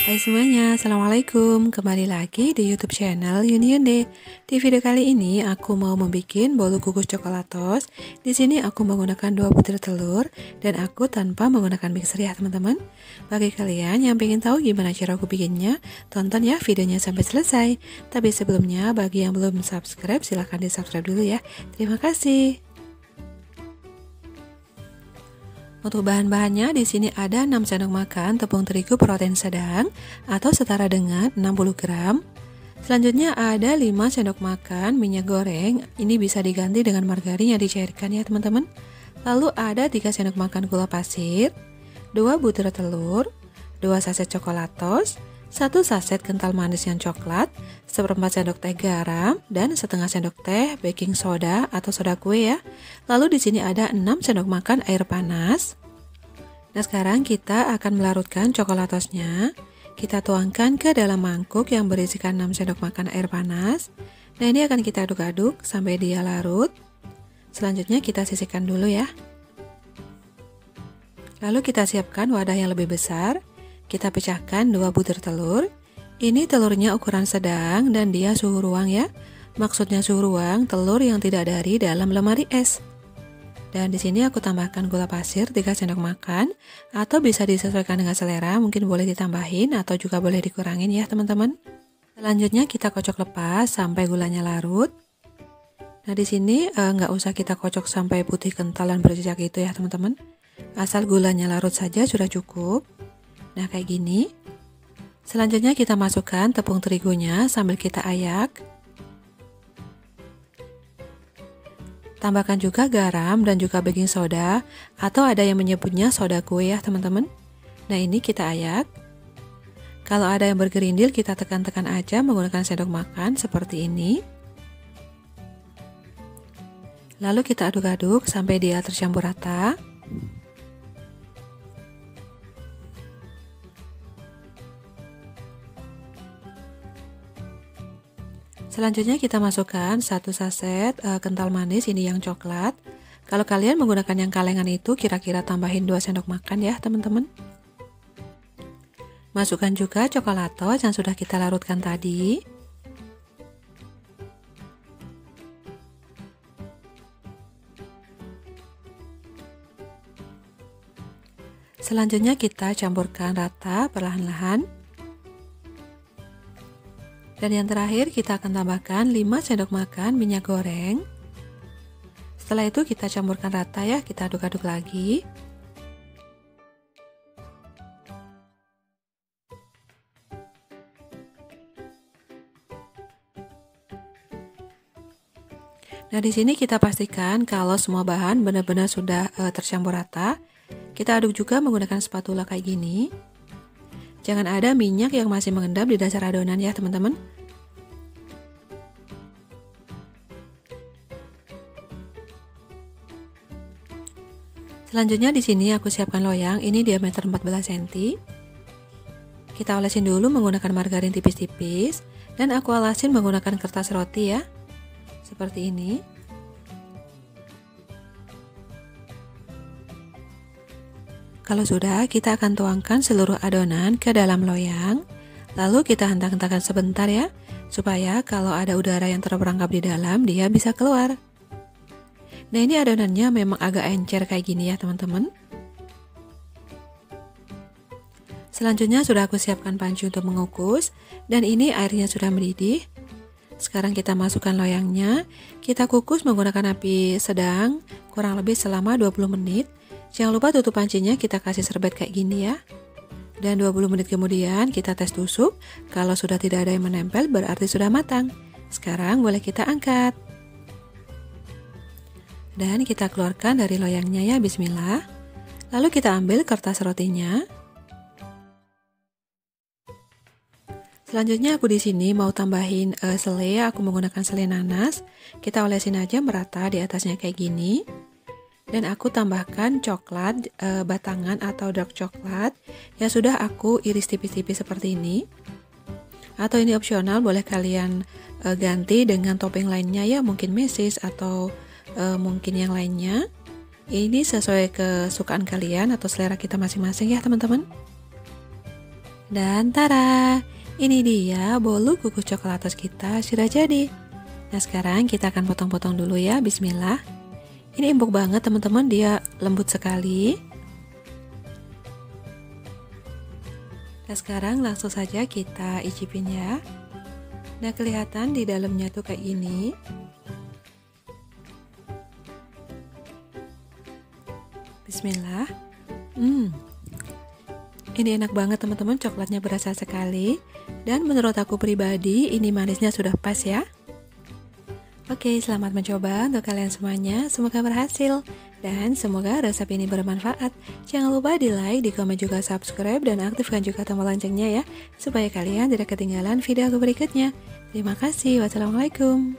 Hai semuanya, Assalamualaikum. Kembali lagi di YouTube channel Yuniunde. Di video kali ini aku mau membuat bolu kukus coklatos. Di sini aku menggunakan 2 butir telur dan aku tanpa menggunakan mixer ya teman-teman. Bagi kalian yang pengen tahu gimana cara aku bikinnya, tonton ya videonya sampai selesai. Tapi sebelumnya bagi yang belum subscribe silahkan di subscribe dulu ya. Terima kasih. Untuk bahan-bahannya di sini ada 6 sendok makan tepung terigu protein sedang atau setara dengan 60 gram. Selanjutnya ada 5 sendok makan minyak goreng, ini bisa diganti dengan margarin yang dicairkan ya teman-teman. Lalu ada 3 sendok makan gula pasir, 2 butir telur, 2 saset coklatos, 1 saset kental manis yang coklat, 1/4 sendok teh garam, dan setengah sendok teh baking soda atau soda kue ya. Lalu di sini ada 6 sendok makan air panas. Nah sekarang kita akan melarutkan coklatosnya. Kita tuangkan ke dalam mangkuk yang berisikan 6 sendok makan air panas. Nah ini akan kita aduk-aduk sampai dia larut. Selanjutnya kita sisihkan dulu ya. Lalu kita siapkan wadah yang lebih besar. Kita pecahkan 2 butir telur. Ini telurnya ukuran sedang dan dia suhu ruang ya. Maksudnya suhu ruang telur yang tidak dari dalam lemari es. Dan di sini aku tambahkan gula pasir 3 sendok makan atau bisa disesuaikan dengan selera, mungkin boleh ditambahin atau juga boleh dikurangin ya teman-teman. Selanjutnya kita kocok lepas sampai gulanya larut. Nah di sini nggak usah kita kocok sampai putih kental dan berjejak gitu ya teman-teman. Asal gulanya larut saja sudah cukup. Nah kayak gini. Selanjutnya kita masukkan tepung terigunya sambil kita ayak. Tambahkan juga garam dan juga baking soda atau ada yang menyebutnya soda kue ya teman-teman. Nah ini kita ayak. Kalau ada yang bergerindil kita tekan-tekan aja menggunakan sendok makan seperti ini. Lalu kita aduk-aduk sampai dia tercampur rata. Selanjutnya kita masukkan 1 saset kental manis ini yang coklat. Kalau kalian menggunakan yang kalengan itu kira-kira tambahin 2 sendok makan ya teman-teman. Masukkan juga coklatos yang sudah kita larutkan tadi. Selanjutnya kita campurkan rata perlahan-lahan. Dan yang terakhir kita akan tambahkan 5 sendok makan minyak goreng. Setelah itu kita campurkan rata ya, kita aduk-aduk lagi. Nah di sini kita pastikan kalau semua bahan benar-benar sudah tercampur rata. Kita aduk juga menggunakan spatula kayak gini. Jangan ada minyak yang masih mengendap di dasar adonan ya teman-teman. Selanjutnya di sini aku siapkan loyang, ini diameter 14 cm. Kita olesin dulu menggunakan margarin tipis-tipis dan aku alasin menggunakan kertas roti ya. Seperti ini. Kalau sudah, kita akan tuangkan seluruh adonan ke dalam loyang. Lalu kita hentak-hentakan sebentar ya, supaya kalau ada udara yang terperangkap di dalam, dia bisa keluar. Nah ini adonannya memang agak encer kayak gini ya teman-teman. Selanjutnya sudah aku siapkan panci untuk mengukus, dan ini airnya sudah mendidih. Sekarang kita masukkan loyangnya, kita kukus menggunakan api sedang, kurang lebih selama 20 menit. Jangan lupa tutup pancinya, kita kasih serbet kayak gini ya. Dan 20 menit kemudian kita tes tusuk. Kalau sudah tidak ada yang menempel berarti sudah matang. Sekarang boleh kita angkat. Dan kita keluarkan dari loyangnya ya, bismillah. Lalu kita ambil kertas rotinya. Selanjutnya aku di sini mau tambahin selai, aku menggunakan selai nanas. Kita olesin aja merata di atasnya kayak gini. Dan aku tambahkan coklat batangan atau dark coklat yang sudah aku iris tipis-tipis seperti ini. Atau ini opsional, boleh kalian ganti dengan topping lainnya ya, mungkin mesis atau mungkin yang lainnya. Ini sesuai kesukaan kalian atau selera kita masing-masing ya teman-teman. Dan tara, ini dia bolu kukus coklatos kita sudah jadi. Nah sekarang kita akan potong-potong dulu ya, bismillah. Ini empuk banget teman-teman, dia lembut sekali. Nah sekarang langsung saja kita icipin ya. Nah kelihatan di dalamnya tuh kayak gini. Bismillah. Ini enak banget teman-teman, coklatnya berasa sekali. Dan menurut aku pribadi ini manisnya sudah pas ya. Oke, selamat mencoba untuk kalian semuanya. Semoga berhasil dan semoga resep ini bermanfaat. Jangan lupa di like, di komen juga subscribe dan aktifkan juga tombol loncengnya ya, supaya kalian tidak ketinggalan video aku berikutnya. Terima kasih. Wassalamualaikum.